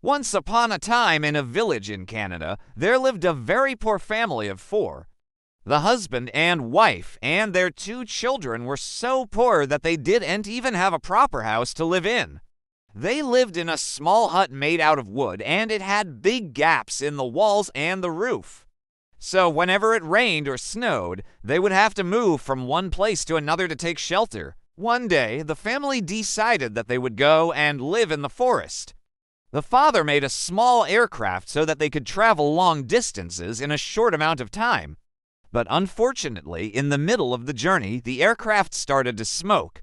Once upon a time in a village in Canada, there lived a very poor family of four. The husband and wife and their two children were so poor that they didn't even have a proper house to live in. They lived in a small hut made out of wood, and it had big gaps in the walls and the roof. So whenever it rained or snowed, they would have to move from one place to another to take shelter. One day, the family decided that they would go and live in the forest. The father made a small aircraft so that they could travel long distances in a short amount of time. But unfortunately, in the middle of the journey, the aircraft started to smoke.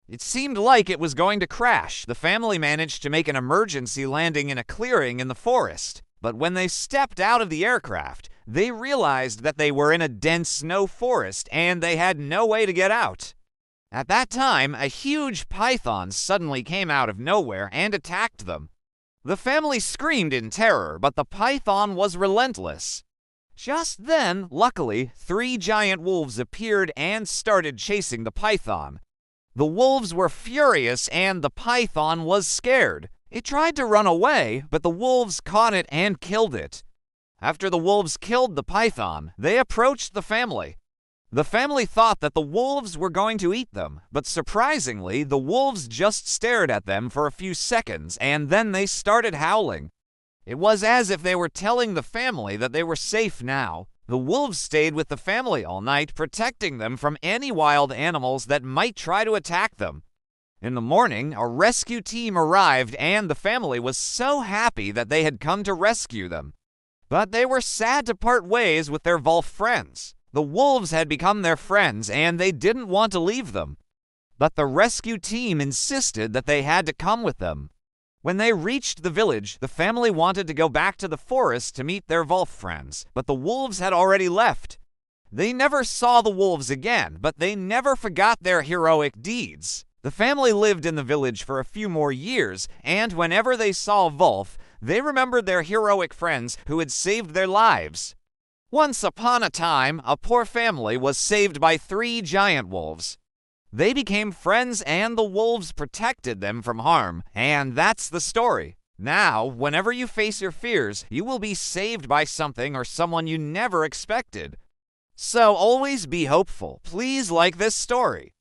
It seemed like it was going to crash. The family managed to make an emergency landing in a clearing in the forest. But when they stepped out of the aircraft, they realized that they were in a dense snow forest and they had no way to get out. At that time, a huge python suddenly came out of nowhere and attacked them. The family screamed in terror, but the python was relentless. Just then, luckily, 3 giant wolves appeared and started chasing the python. The wolves were furious and the python was scared. It tried to run away, but the wolves caught it and killed it. After the wolves killed the python, they approached the family. The family thought that the wolves were going to eat them, but surprisingly, the wolves just stared at them for a few seconds and then they started howling. It was as if they were telling the family that they were safe now. The wolves stayed with the family all night, protecting them from any wild animals that might try to attack them. In the morning, a rescue team arrived and the family was so happy that they had come to rescue them. But they were sad to part ways with their wolf friends. The wolves had become their friends and they didn't want to leave them. But the rescue team insisted that they had to come with them. When they reached the village, the family wanted to go back to the forest to meet their wolf friends, but the wolves had already left. They never saw the wolves again, but they never forgot their heroic deeds. The family lived in the village for a few more years, and whenever they saw a wolf, they remembered their heroic friends who had saved their lives. Once upon a time, a poor family was saved by 3 giant wolves. They became friends and the wolves protected them from harm, and that's the story. Now, whenever you face your fears, you will be saved by something or someone you never expected. So always be hopeful. Please like this story.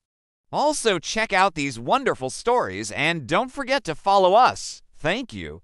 Also check out these wonderful stories and don't forget to follow us. Thank you.